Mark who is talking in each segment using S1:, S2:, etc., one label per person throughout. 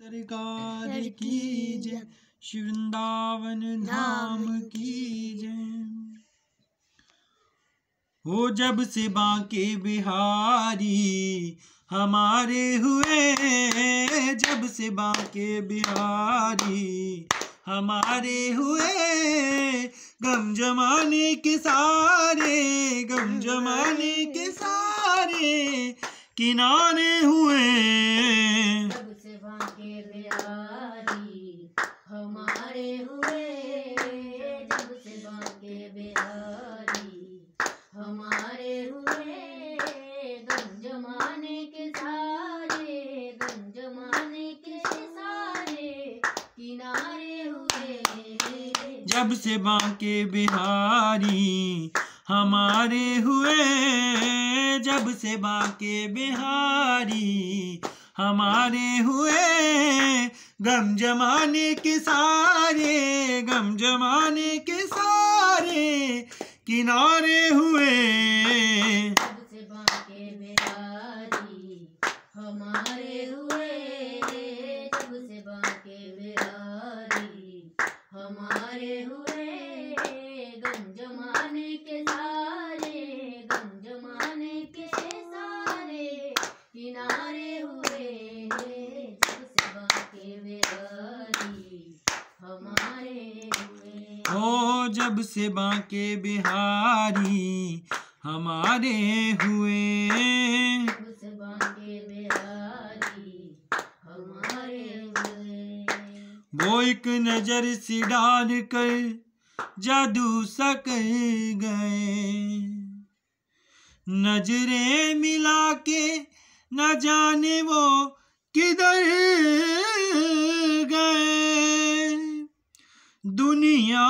S1: सरकार की जय, श्री वृंदावन धाम की जय। हो जब से बांके बिहारी हमारे हुए, जब से बांके बिहारी हमारे हुए, गम जमाने के सारे, गम जमाने के सारे किनारे हुए।
S2: जब से बांके बिहारी हमारे हुए, जब से बांके बिहारी हमारे हुए, गम जमाने के सारे, गम जमाने के सारे किनारे हुए।
S1: जब से बांके बिहारी हमारे हुए, जब से बांके बिहारी हमारे हुए, गम जमाने के सारे, गम जमाने के सारे किनारे हुए।
S2: जब से बांके बिहारी हमारे हुए, जब से बांके बिहारी हमारे हुए, गम जमाने के सारे, गम जमाने के सारे किनारे हुए। जब से बांके बिहारी हमारे हुए।
S1: ओ जब से बांके बिहारी हमारे हुए,
S2: जब से बांके बिहारी हमारे हुए।
S1: वो एक नजर से डाल कर जादू सा कर गए, नजरें मिला के न जाने वो किधर गए। दुनिया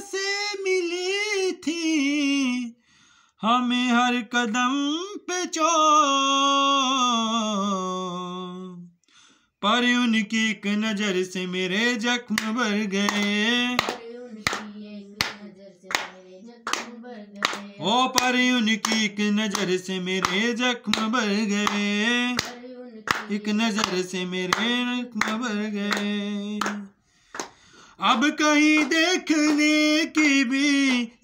S1: से मिली थी हमें हर कदम पे चोट, पर उनकी एक नजर से मेरे जख्म भर गए। ओ पर उनकी एक नजर से मेरे जख्म भर गए, एक नजर से मेरे जख्म भर गए। अब कहीं देखने की भी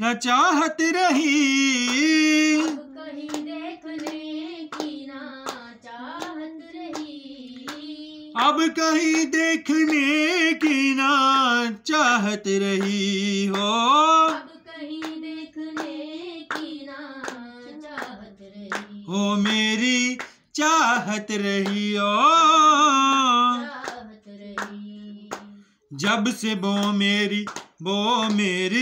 S1: न चाहत रही,
S2: अब कहीं देखने की ना चाहत रही,
S1: अब कहीं देखने की ना चाहत रही हो,
S2: अब कहीं देखने की ना चाहत रही,
S1: हो मेरी चाहत रही हो।
S2: चाहत रही।
S1: जब से वो मेरी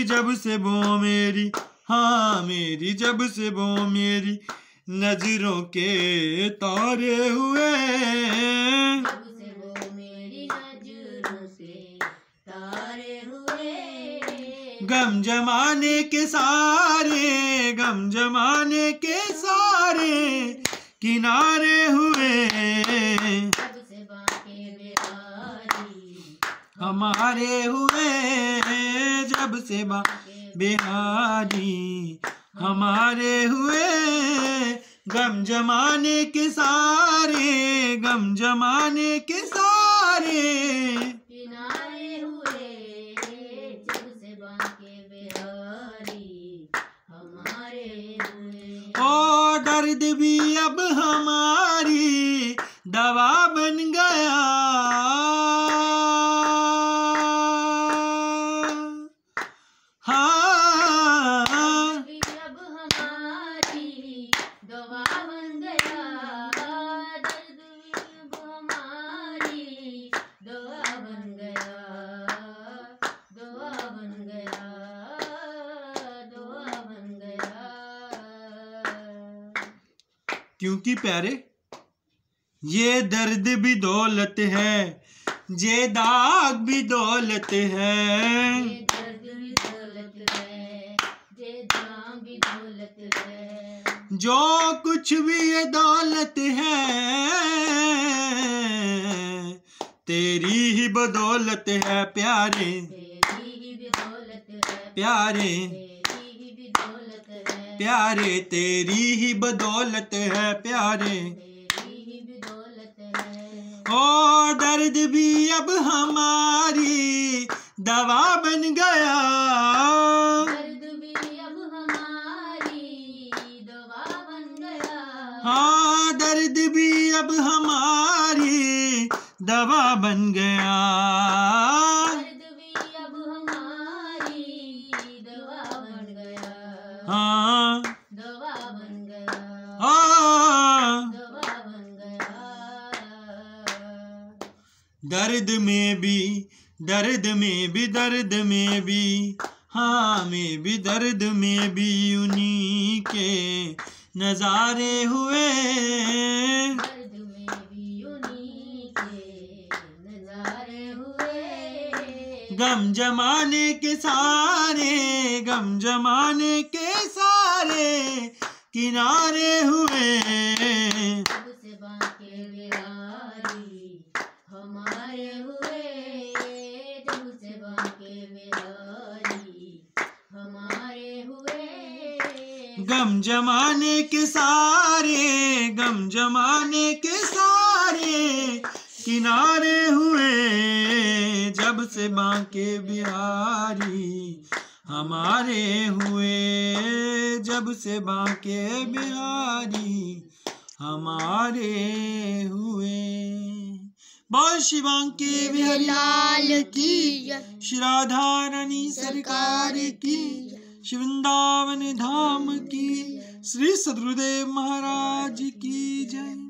S1: जब से वो मेरी, हाँ मेरी, जब से वो मेरी नजरों के तारे हुए,
S2: जब से वो मेरी नजरों से तारे हुए,
S1: गम जमाने के सारे, गम जमाने के सारे किनारे हुए।
S2: जब से बांके बिहारी
S1: हमारे हुए, जब से बिहारी हमारे हुए, गम जमाने के सारे, गम जमाने के सारे
S2: किनारे हुए। जब से बांके बिहारी हमारे हुए।
S1: ओ दर्द भी अब हमारी दवा बन गया, हाँ
S2: भी अब हमारी दवा बन गया, दर्द भी अब हमारी दवा बन गया, दवा बन गया, दवा बन गया।
S1: क्योंकि प्यारे ये दर्द भी दौलत है, ये दाग भी दौलत है,
S2: ये दर्द भी दौलत है, ये दाम भी दौलत है,
S1: जो कुछ भी ये दौलत है तेरी ही बदौलत है प्यारे,
S2: तेरी ही भी दौलत है
S1: प्यारे,
S2: तेरी ही भी दौलत है
S1: प्यारे तेरी ही बदौलत है प्यारे।
S2: तेरी ही भी दौलत है।
S1: ओ दर्द भी अब हमारी दवा बन गया,
S2: दर्द भी अब हमारी दवा बन गया।
S1: हाँ दर्द भी अब हमारी दवा बन गया,
S2: दर्द भी अब हमारी दवा बन गया।
S1: हाँ
S2: दवा बन गया,
S1: हाँ
S2: दवा बन गया।
S1: दर्द में भी दर्द में भी दर्द में भी, हाँ में भी दर्द में भी उन्हीं के नजारे हुए,
S2: दर्द में भी उन्हीं के नजारे हुए।
S1: गम जमाने के सारे, गम जमाने के सारे किनारे हुए,
S2: जब से बांके बिहारी हमारे हुए, जब से बांके बिहारी हमारे हुए।
S1: गम जमाने के सारे, गम जमाने के सारे किनारे हुए, जब से बांके बिहारी हमारे हुए, जब से बांके बिहारी हमारे हुए। बोल श्री बांके बिहारी लाल की, श्री राधा रानी सरकार की, श्री वृंदावन धाम की, श्री सद्गुरुदेव महाराज की जय।